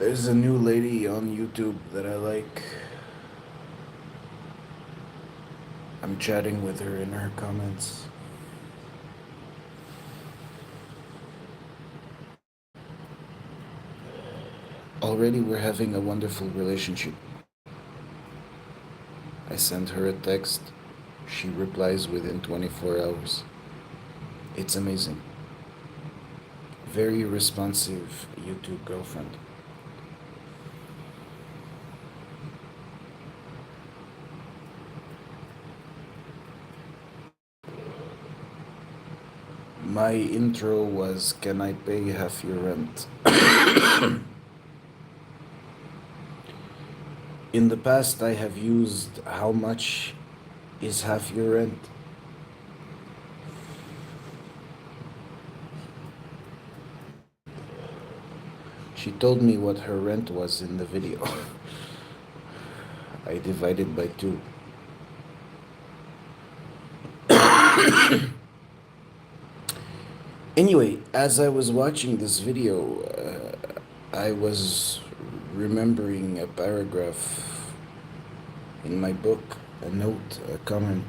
There's a new lady on YouTube that I like. I'm chatting with her in her comments. Already we're having a wonderful relationship. I send her a text. She replies within 24 hours. It's amazing. Very responsive YouTube girlfriend. My intro was, can I pay half your rent? In the past, I have used how much is half your rent? She told me what her rent was in the video. I divided by 2. Anyway, as I was watching this video, I was remembering a paragraph in my book, a note, a comment.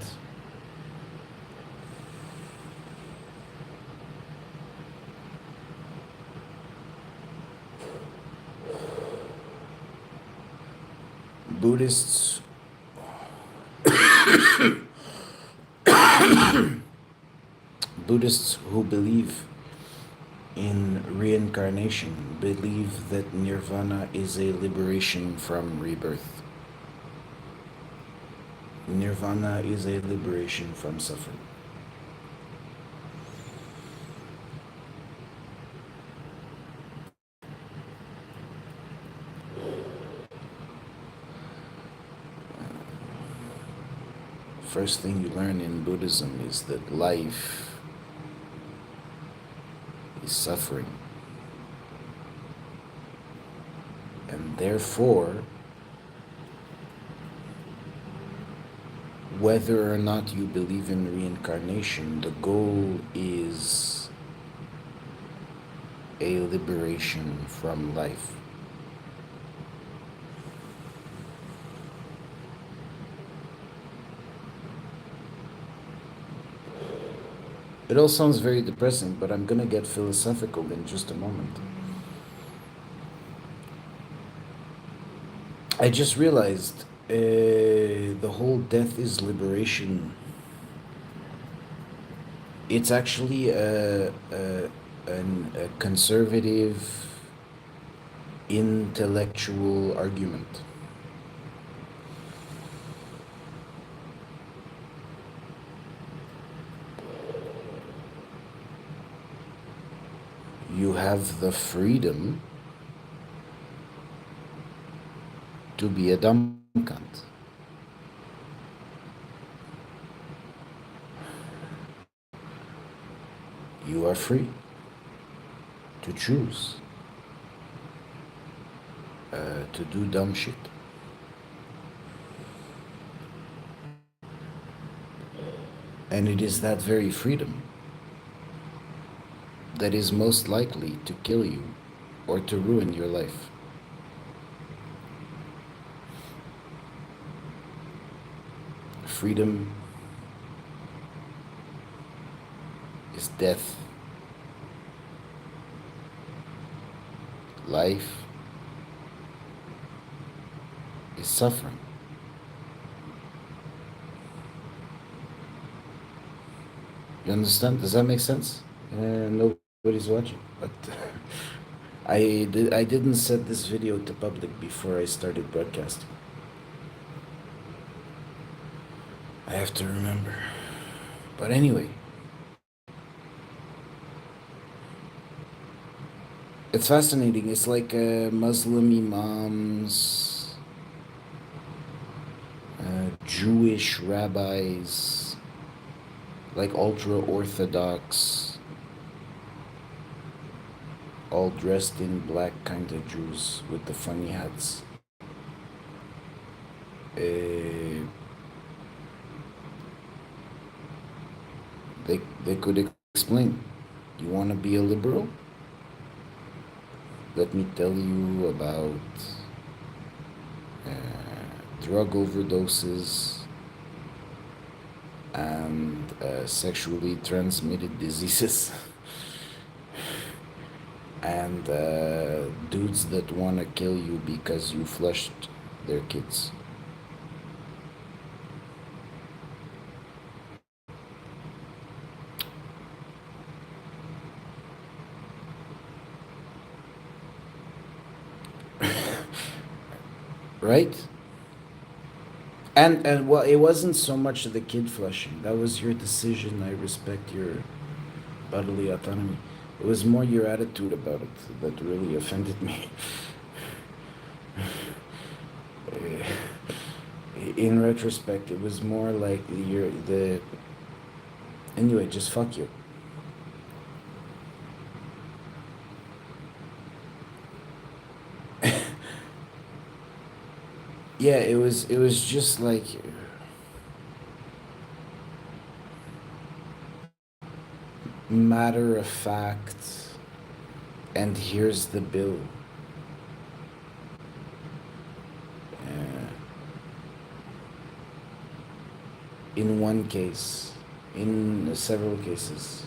Buddhists Buddhists who believe in reincarnation believe that nirvana is a liberation from rebirth. Nirvana is a liberation from suffering. First thing you learn in Buddhism is that life is suffering. And therefore, whether or not you believe in reincarnation, the goal is a liberation from life. It all sounds very depressing, but I'm gonna get philosophical in just a moment. I just realized the whole death is liberation. It's actually a conservative intellectual argument. You have the freedom to be a dumb cunt. You are free to choose to do dumb shit. And it is that very freedom that is most likely to kill you or to ruin your life. Freedom is death. Life is suffering. You understand? Does that make sense? Nobody's watching, but I didn't set this video to public before I started broadcasting. I have to remember. But anyway, it's fascinating. It's like Muslim imams, Jewish rabbis, like ultra-Orthodox, all dressed in black kind of Jews with the funny hats. They could explain. You want to be a liberal? let me tell you about drug overdoses and sexually transmitted diseases and dudes that want to kill you because you flushed their kids. Right? And well, it wasn't so much the kid flushing. That was your decision. I respect your bodily autonomy. It was more your attitude about it that really offended me. In retrospect, it was more like you're the. Anyway, just fuck you. Yeah, it was. It was just like matter of fact. And here's the bill. Uh, in one case, in several cases,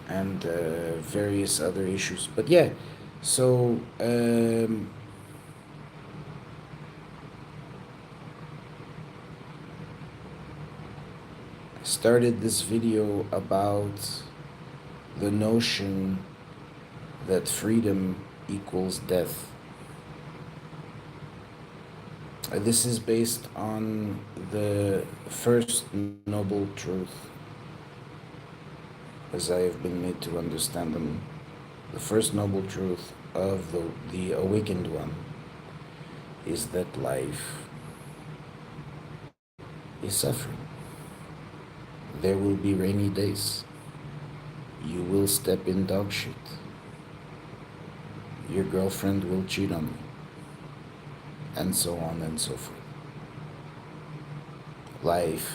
and various other issues. But yeah, so I started this video about the notion that freedom equals death. This is based on the first noble truth, as I have been made to understand them. The first noble truth of the awakened one is that life is suffering. There will be rainy days. You will step in dog shit. Your girlfriend will cheat on you. And so on and so forth. Life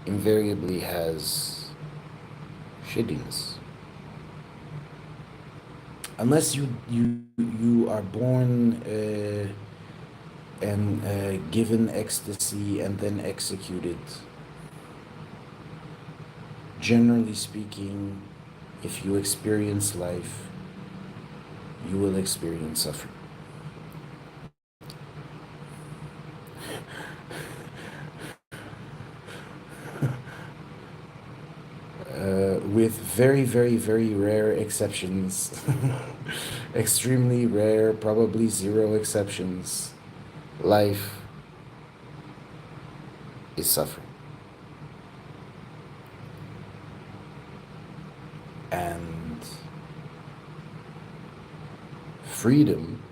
invariably has shittiness. Unless you are born and given ecstasy and then executed. Generally speaking, if you experience life, you will experience suffering. With very, very, very rare exceptions, extremely rare, probably zero exceptions, life is suffering. And freedom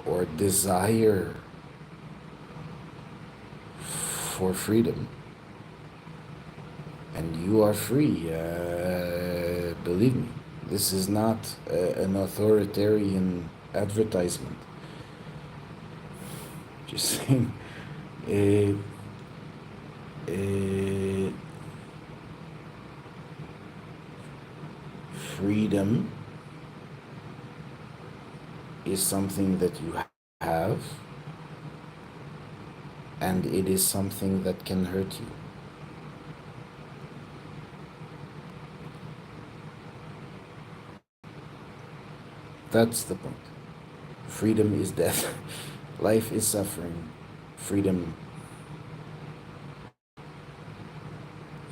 or desire for freedom, and you are free, believe me, this is not an authoritarian advertisement. Just saying, freedom is something that you have, and it is something that can hurt you. That's the point. Freedom is death. Life is suffering. Freedom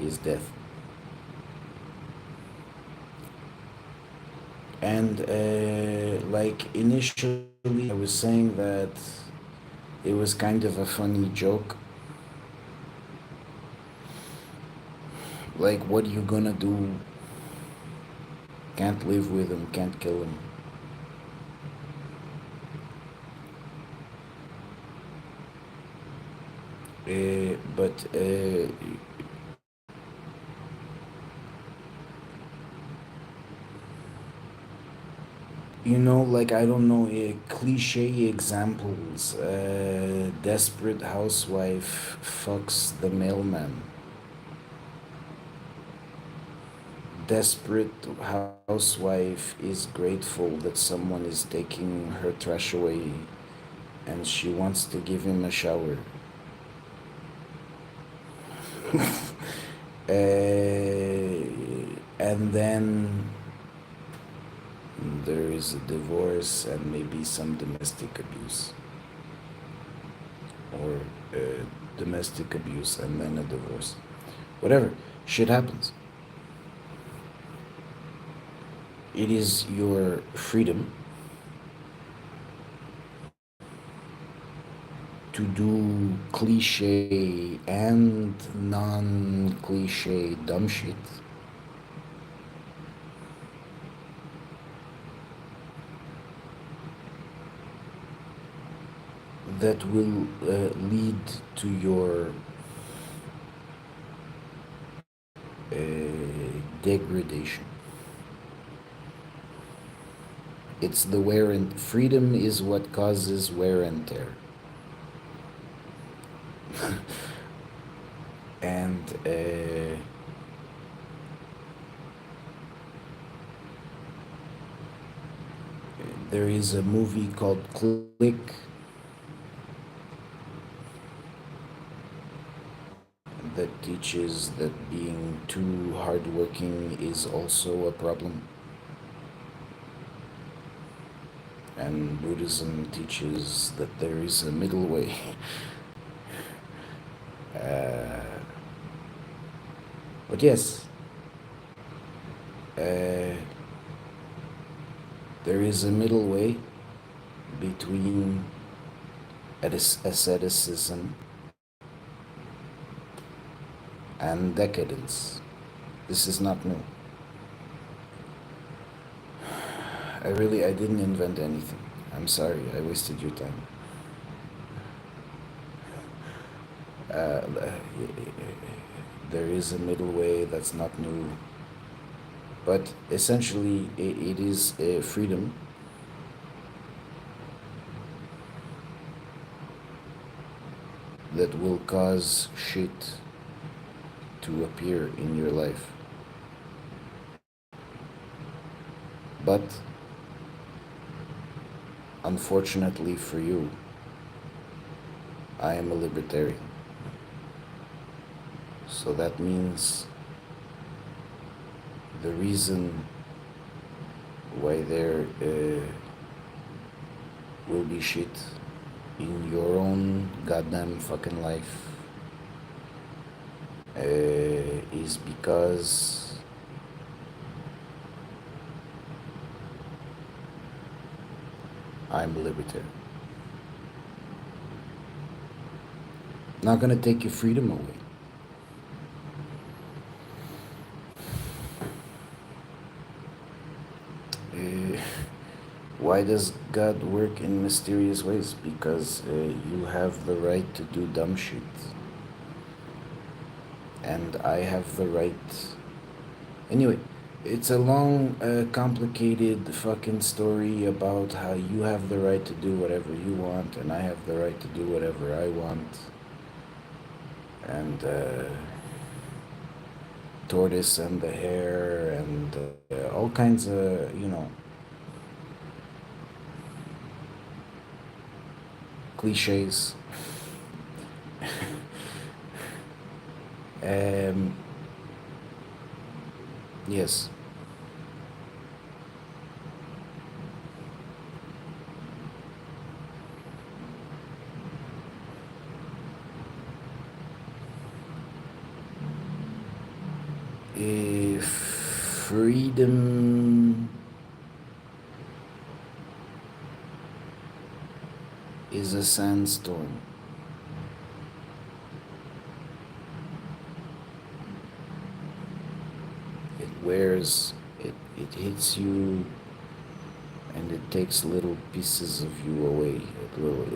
is death. And like initially, I was saying that it was kind of a funny joke. Like, what are you gonna do? Can't live with him, can't kill him. But You know, like, I don't know, cliche examples. Desperate housewife fucks the mailman. Desperate housewife is grateful that someone is taking her trash away and she wants to give him a shower. And then there is a divorce and maybe some domestic abuse, or domestic abuse and then a divorce. Whatever, shit happens. It is your freedom to do cliche and non cliche dumb shit that will lead to your degradation. It's the wear and freedom is what causes wear and tear. And there is a movie called Click that teaches that being too hardworking is also a problem. And Buddhism teaches that there is a middle way. But yes, there is a middle way between asceticism and decadence. This is not new. I didn't invent anything. I'm sorry, I wasted your time. There is a middle way that's not new. But essentially, it is a freedom that will cause shit to appear in your life. But unfortunately for you, I am a libertarian. So that means the reason why there will be shit in your own goddamn fucking life is because I'm a libertarian. Not gonna take your freedom away. Why does God work in mysterious ways? Because you have the right to do dumb shit. And I have the right. Anyway, it's a long, complicated fucking story about how you have the right to do whatever you want, and I have the right to do whatever I want. And tortoise and the hare, and all kinds of, cliches. um, yes. Freedom is a sandstorm. It wears, it hits you, and it takes little pieces of you away.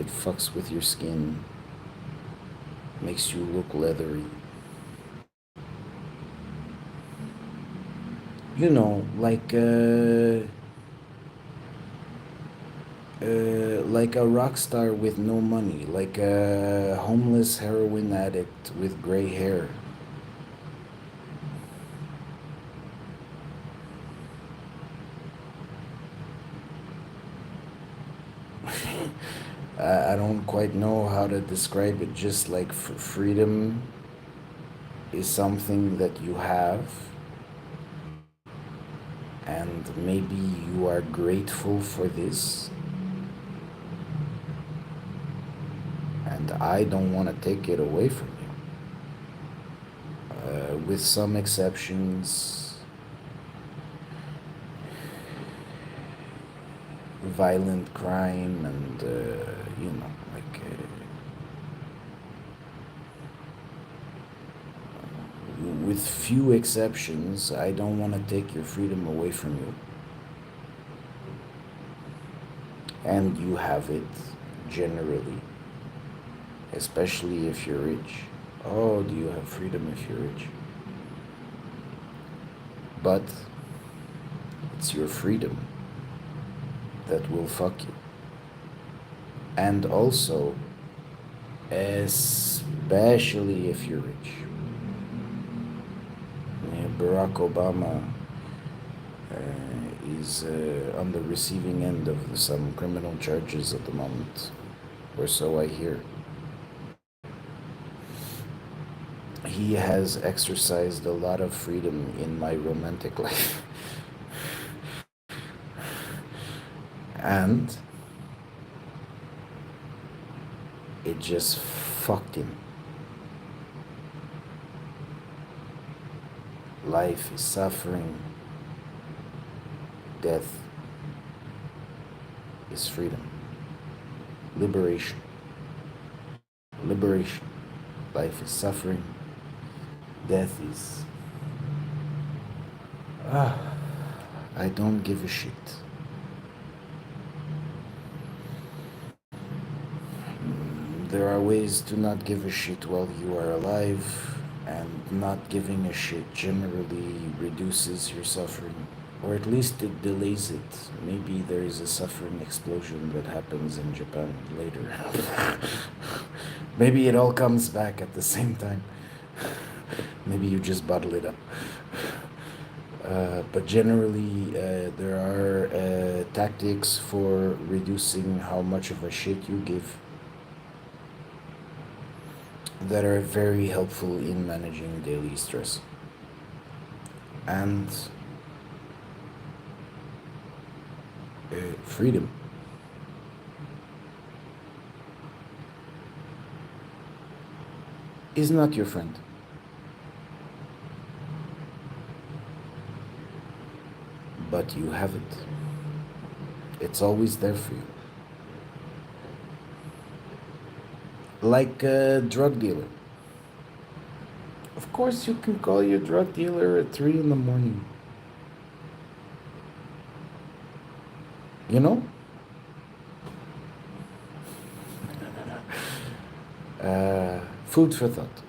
It fucks with your skin, makes you look leathery. Like like a rock star with no money, like a homeless heroin addict with gray hair. I don't quite know how to describe it, just like freedom is something that you have, and maybe you are grateful for this, and I don't want to take it away from you. With some exceptions, violent crime and, you know, like, with few exceptions, I don't want to take your freedom away from you. And you have it generally, especially if you're rich. Oh, do you have freedom if you're rich? But it's your freedom that will fuck you. And also, especially if you're rich. Barack Obama is on the receiving end of some criminal charges at the moment, or so I hear. He has exercised a lot of freedom in my romantic life. And it just fucked him. Life is suffering. Death is freedom. Liberation. Liberation. Life is suffering. Death is... I don't give a shit. There are ways to not give a shit while you are alive, and not giving a shit generally reduces your suffering, or at least it delays it. Maybe there is a suffering explosion that happens in Japan later. Maybe it all comes back at the same time. Maybe you just bottle it up. But generally, there are tactics for reducing how much of a shit you give that are very helpful in managing daily stress. And freedom. Is not your friend. But you have it. It's always there for you. Like a drug dealer. Of course, you can call your drug dealer at 3 in the morning. You know? Food for thought.